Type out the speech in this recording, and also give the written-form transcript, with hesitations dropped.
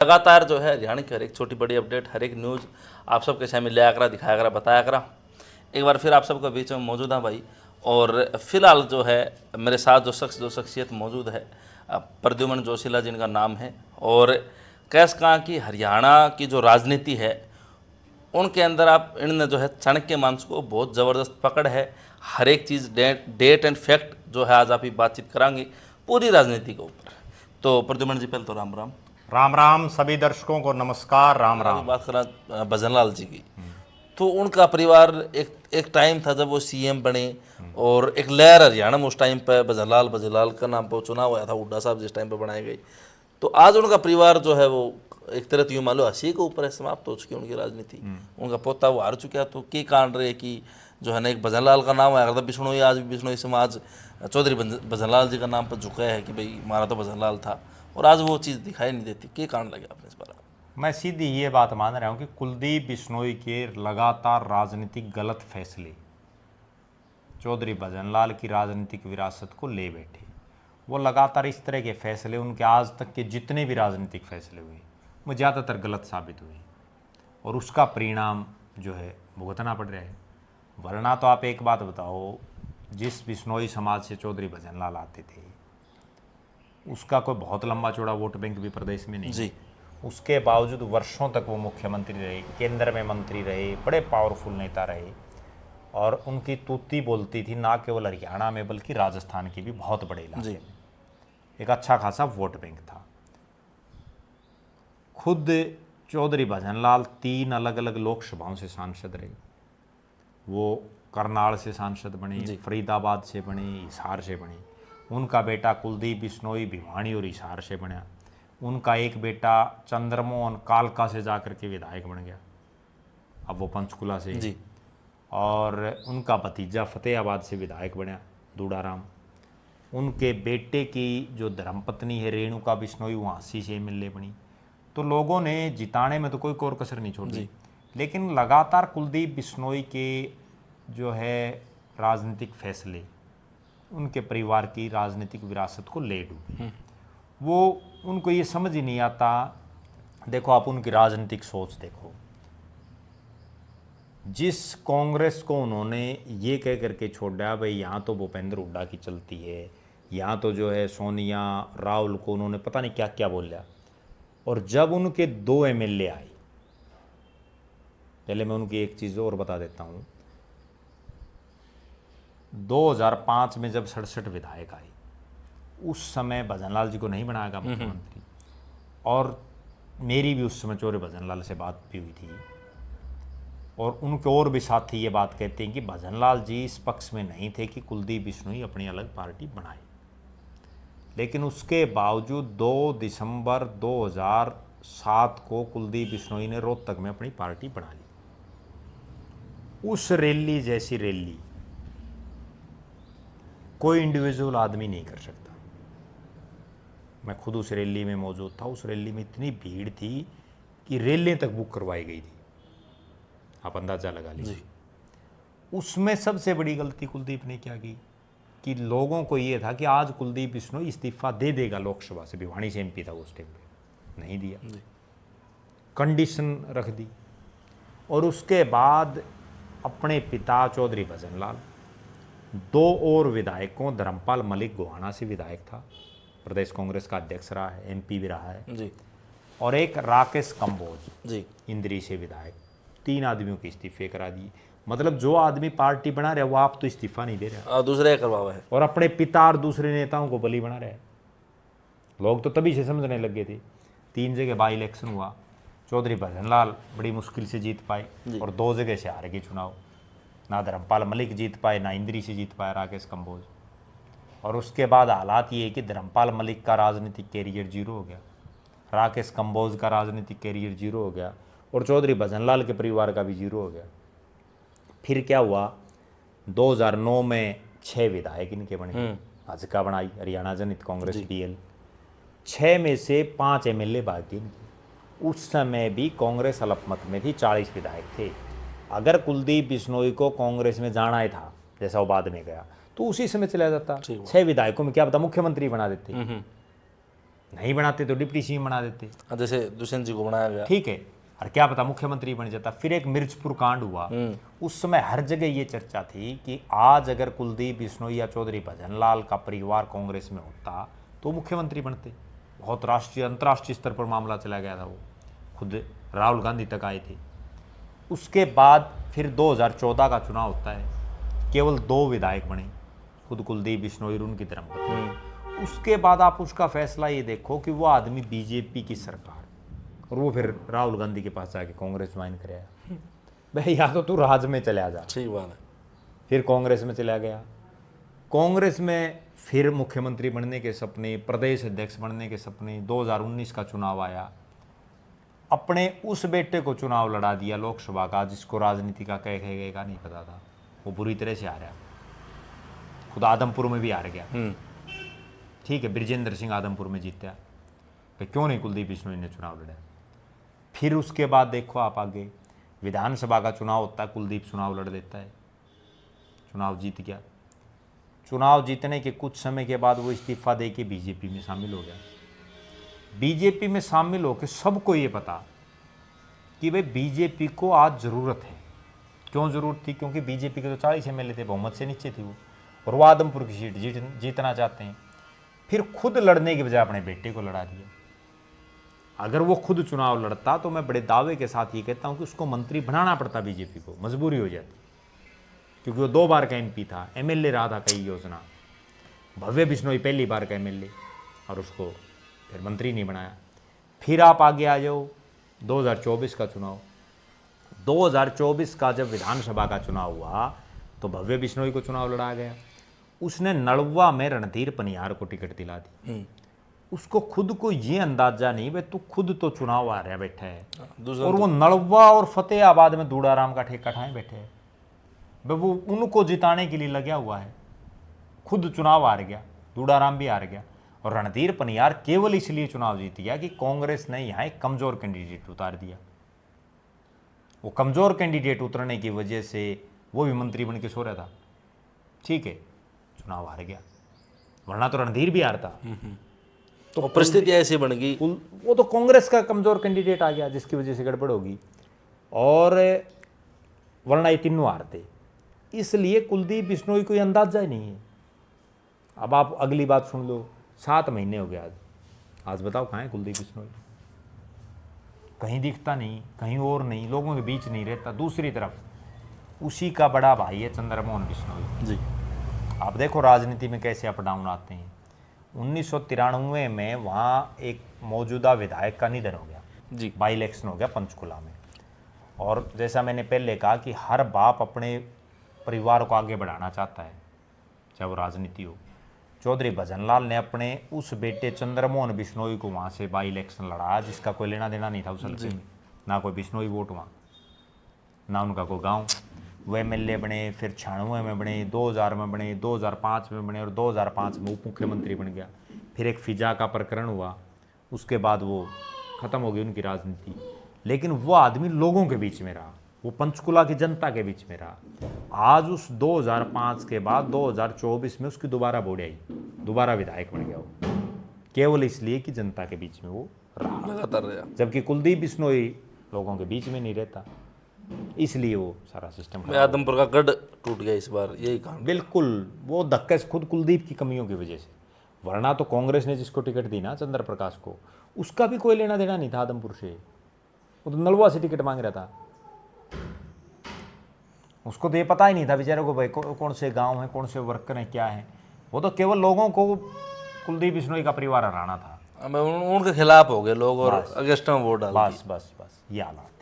लगातार जो है हरियाणा की हर एक छोटी बड़ी अपडेट, हर एक न्यूज़ आप सबके सामने ले करा, दिखाया करा, बताया करा। एक बार फिर आप सबके बीच में मौजूद है भाई। और फिलहाल जो है मेरे साथ जो शख्सियत मौजूद है, प्रद्युमन जोशीला जिनका नाम है। और कैस कहाँ की हरियाणा की जो राजनीति है उनके अंदर आप इनने जो है चाणक्य मांस को बहुत ज़बरदस्त पकड़ है। हर एक चीज़ डेट एंड फैक्ट जो है आज आप ही बातचीत करांगे पूरी राजनीति के ऊपर। तो प्रद्युमन जी पहले तो राम राम। राम राम सभी दर्शकों को नमस्कार। राम अभी राम। बात करा भजनलाल जी की, तो उनका परिवार एक टाइम था जब वो सीएम बने और एक लहर हरियाणा में उस टाइम पे भजनलाल का नाम पर चुनाव हुआ था, हुड्डा साहब जिस टाइम पे बनाए गए। तो आज उनका परिवार जो है वो एक तरह तो यूँ मान लो हंसी के ऊपर है, समाप्त हो चुकी है उनकी राजनीति। उनका पोता वो हार चुका। तो की कांड रहे कि जो है ना एक भजनलाल का नाम आया था बिश्नोई, आज भी बिश्नोई समाज चौधरी भजनलाल जी का नाम पर झुका है कि भाई हमारा तो भजनलाल था, और आज वो चीज़ दिखाई नहीं देती। क्या कांड लगे आपने इस बार? मैं सीधी ये बात मान रहा हूँ कि कुलदीप बिश्नोई के लगातार राजनीतिक गलत फैसले चौधरी भजनलाल की राजनीतिक विरासत को ले बैठे। वो लगातार इस तरह के फैसले, उनके आज तक के जितने भी राजनीतिक फैसले हुए वो ज़्यादातर गलत साबित हुए, और उसका परिणाम जो है भुगतना पड़ रहा है। वरना तो आप एक बात बताओ, जिस बिश्नोई समाज से चौधरी भजनलाल आते थे उसका कोई बहुत लंबा चौड़ा वोट बैंक भी प्रदेश में नहीं जी। उसके बावजूद वर्षों तक वो मुख्यमंत्री रहे, केंद्र में मंत्री रहे, बड़े पावरफुल नेता रहे, और उनकी तूती बोलती थी ना केवल हरियाणा में बल्कि राजस्थान के भी बहुत बड़े इलाके में। एक अच्छा खासा वोट बैंक था। खुद चौधरी भजनलाल 3 अलग अलग लोकसभाओं से सांसद रहे। वो करनाल से सांसद बने, फरीदाबाद से बने, हिसार से बने। उनका बेटा कुलदीप बिश्नोई भिवानी और हिसार से बना। उनका एक बेटा चंद्रमोहन कालका से जाकर के विधायक बन गया, अब वो पंचकुला से है। और उनका भतीजा फतेहाबाद से विधायक बना, दूडाराम। उनके बेटे की जो धर्मपत्नी है रेणुका बिश्नोई, वो हाँसी से एमएलए बनी। तो लोगों ने जिताने में तो कोई कोर कसर नहीं छोड़ी, लेकिन लगातार कुलदीप बिश्नोई के जो है राजनीतिक फैसले उनके परिवार की राजनीतिक विरासत को ले डूबे। वो उनको ये समझ ही नहीं आता। देखो आप उनकी राजनीतिक सोच देखो, जिस कांग्रेस को उन्होंने ये कह करके छोड़ा भाई यहाँ तो भूपेंद्र हुड्डा की चलती है, यहाँ तो जो है सोनिया राहुल को उन्होंने पता नहीं क्या क्या बोला, और जब उनके 2 एमएलए आए, पहले मैं उनकी एक चीज़ और बता देता हूँ। 2005 में जब 67 विधायक आए, उस समय भजनलाल जी को नहीं बनाया गया मुख्यमंत्री, और मेरी भी उस समय चौधरी भजनलाल से बात भी हुई थी, और उनके और भी साथी ये बात कहते हैं कि भजनलाल जी इस पक्ष में नहीं थे कि कुलदीप बिश्नोई अपनी अलग पार्टी बनाए। लेकिन उसके बावजूद 2 दिसंबर 2007 को कुलदीप बिश्नोई ने रोहतक में अपनी पार्टी बना ली। उस रैली जैसी रैली कोई इंडिविजुअल आदमी नहीं कर सकता। मैं खुद उस रैली में मौजूद था। उस रैली में इतनी भीड़ थी कि रैली तक बुक करवाई गई थी, आप अंदाजा लगा लीजिए। उसमें सबसे बड़ी गलती कुलदीप ने क्या की कि लोगों को ये था कि आज कुलदीप बिश्नोई इस्तीफा दे देगा लोकसभा से, भिवानी से एमपी था उस टाइम पे, नहीं दिया, कंडीशन रख दी। और उसके बाद अपने पिता चौधरी भजनलाल, 2 और विधायकों, धर्मपाल मलिक गोहाना से विधायक था, प्रदेश कांग्रेस का अध्यक्ष रहा है, एमपी भी रहा है जी, और एक राकेश कंबोज जी इंद्री से विधायक, 3 आदमियों के इस्तीफे करा दिए। मतलब जो आदमी पार्टी बना रहा है वो आप तो इस्तीफा नहीं दे रहा, दूसरे करवावा है, और अपने पिता और दूसरे नेताओं को बली बना रहा है। लोग तो तभी से समझने लग गए थे। 3 जगह बाई इलेक्शन हुआ, चौधरी भजनलाल बड़ी मुश्किल से जीत पाए, और 2 जगह से हार गए चुनाव। ना धर्मपाल मलिक जीत पाए, ना इंद्री से जीत पाए राकेश कंबोज। और उसके बाद हालात ये है कि धर्मपाल मलिक का राजनीतिक कैरियर 0 हो गया, राकेश कंबोज का राजनीतिक कैरियर 0 हो गया, और चौधरी भजनलाल के परिवार का भी 0 हो गया। फिर क्या हुआ, 2009 में 6 विधायक इनके बने, भाजपा बनाई, हरियाणा जनहित कांग्रेस बीएल। 6 में से 5 एमएलए भाजपा इनकी। उस समय भी कांग्रेस अल्पमत में थी, 40 विधायक थे। अगर कुलदीप बिश्नोई को कांग्रेस में जाना ही था, जैसा वो बाद में गया, तो उसी समय चला जाता, 6 विधायकों में क्या पता मुख्यमंत्री बना देते। नहीं बनाते तो डिप्टी सीएम बना देते, जैसे दुष्यंत जी को बनाया गया। ठीक है, और क्या पता मुख्यमंत्री बन जाता। फिर एक मिर्चपुर कांड हुआ, उस समय हर जगह ये चर्चा थी कि आज अगर कुलदीप बिश्नोई या चौधरी भजनलाल का परिवार कांग्रेस में होता तो मुख्यमंत्री बनते। बहुत राष्ट्रीय अंतर्राष्ट्रीय स्तर पर मामला चला गया था, वो खुद राहुल गांधी तक आए थे। उसके बाद फिर 2014 का चुनाव होता है, केवल 2 विधायक बने, खुद कुलदीप बिश्नोई और उनकी धर्मपत्नी। उसके बाद आप उसका फैसला ये देखो कि वो आदमी बीजेपी की सरकार, और वो फिर राहुल गांधी के पास जाके कांग्रेस ज्वाइन कराया। भाई या तो तू राज में चला जा, ठीक बात है। फिर कांग्रेस में चला गया। कांग्रेस में फिर मुख्यमंत्री बनने के सपने, प्रदेश अध्यक्ष बनने के सपने। 2019 का चुनाव आया, अपने उस बेटे को चुनाव लड़ा दिया लोकसभा का, जिसको राजनीति का कह कहेगा नहीं पता था। वो बुरी तरह से हारा, खुद आदमपुर में भी हार गया। ठीक है, ब्रिजेंद्र सिंह आदमपुर में जीता, तो क्यों नहीं कुलदीप बिश्नोई ने चुनाव लड़ा। फिर उसके बाद देखो आप आगे, विधानसभा का चुनाव होता है, कुलदीप चुनाव लड़ देता है, चुनाव जीत गया। चुनाव जीतने के कुछ समय के बाद वो इस्तीफा दे के बीजेपी में शामिल हो गया। बीजेपी में शामिल होकर सबको ये पता कि भाई बीजेपी को आज ज़रूरत है। क्यों ज़रूरत थी? क्योंकि बीजेपी के तो 40 MLA थे, बहुमत से नीचे थी वो, और वो आदमपुर की सीट जीतना चाहते हैं। फिर खुद लड़ने की बजाय अपने बेटे को लड़ा दिया। अगर वो खुद चुनाव लड़ता तो मैं बड़े दावे के साथ ये कहता हूँ कि उसको मंत्री बनाना पड़ता, बीजेपी को मजबूरी हो जाती, क्योंकि वो 2 बार का MP था, MLA रहा था कई योजना। भव्य बिश्नोई पहली बार का MLA, और उसको फिर मंत्री नहीं बनाया। फिर आप आगे आ जाओ 2024 का चुनाव। 2024 का जब विधानसभा का चुनाव हुआ तो भव्य बिश्नोई को चुनाव लड़ा गया। उसने नलवा में रणधीर पनियार को टिकट दिला दी। उसको खुद को ये अंदाजा नहीं, भाई तू खुद तो चुनाव आ रहा बैठा है, और वो नलवा और फतेहाबाद में दूड़ाराम का ठेका ठाए बैठे हैं, भाई वो उनको जिताने के लिए लगा हुआ है। खुद चुनाव हार गया, दूड़ाराम भी हार गया, और रणधीर पनियार केवल इसलिए चुनाव जीत गया कि कांग्रेस ने यहाँ एक कमजोर कैंडिडेट उतार दिया। वो कमजोर कैंडिडेट उतरने की वजह से वो भी मंत्री बन के सो रहा था। ठीक है, चुनाव हार गया, वरना तो रणधीर भी हारता। तो परिस्थिति ऐसी बन गई, वो तो कांग्रेस का कमजोर कैंडिडेट आ गया, जिसकी वजह से गड़बड़ होगी, और वरना ये तीनों हारते। इसलिए कुलदीप बिश्नोई कोई अंदाजा ही नहीं है। अब आप अगली बात सुन लो, 7 महीने हो गए आज बताओ कहाँ है कुलदीप बिश्नोई? कहीं दिखता नहीं, कहीं और नहीं, लोगों के बीच नहीं रहता। दूसरी तरफ उसी का बड़ा भाई है चंद्रमोहन बिश्नोई जी। आप देखो राजनीति में कैसे अप डाउन आते हैं। 1993 में वहाँ एक मौजूदा विधायक का निधन हो गया जी, बाई इलेक्शन हो गया पंचकुला में। और जैसा मैंने पहले कहा कि हर बाप अपने परिवार को आगे बढ़ाना चाहता है, चाहे वो राजनीति हो। चौधरी भजनलाल ने अपने उस बेटे चंद्रमोहन बिश्नोई को वहाँ से बाई इलेक्शन लड़ाया, जिसका कोई लेना देना नहीं था उस हल्के में, ना कोई बिश्नोई वोट वहाँ, ना उनका कोई गांव। वो MLA बने, फिर 96 में बने, 2000 में बने, 2005 में बने, और 2005 में उप मुख्यमंत्री बन गया। फिर एक फिजा का प्रकरण हुआ, उसके बाद वो ख़त्म हो गई उनकी राजनीति। लेकिन वो आदमी लोगों के बीच में रहा, वो पंचकुला की जनता के बीच में रहा। आज उस 2005 के बाद 2024 में उसकी दोबारा बोर्ड आई, दोबारा विधायक बन गया वो, केवल इसलिए कि जनता के बीच में वो रहा, लगातार रहा। जबकि कुलदीप बिश्नोई लोगों के बीच में नहीं रहता, इसलिए वो सारा सिस्टम आदमपुर का गढ़ टूट गया इस बार, यही कारण। बिल्कुल वो धक्का खुद कुलदीप की कमियों की वजह से। वरना तो कांग्रेस ने जिसको टिकट दी ना चंद्र प्रकाश को, उसका भी कोई लेना देना नहीं था आदमपुर से, वो तो नलवा से टिकट मांग रहा था। उसको तो ये पता ही नहीं था बेचारे को भाई कौन से गांव है, कौन से वर्कर हैं, क्या है। वो तो केवल लोगों को कुलदीप बिश्नोई का परिवार हराना था। उनके खिलाफ हो गए लोग और अगेंस्ट में वोट डाल बस ये हालात।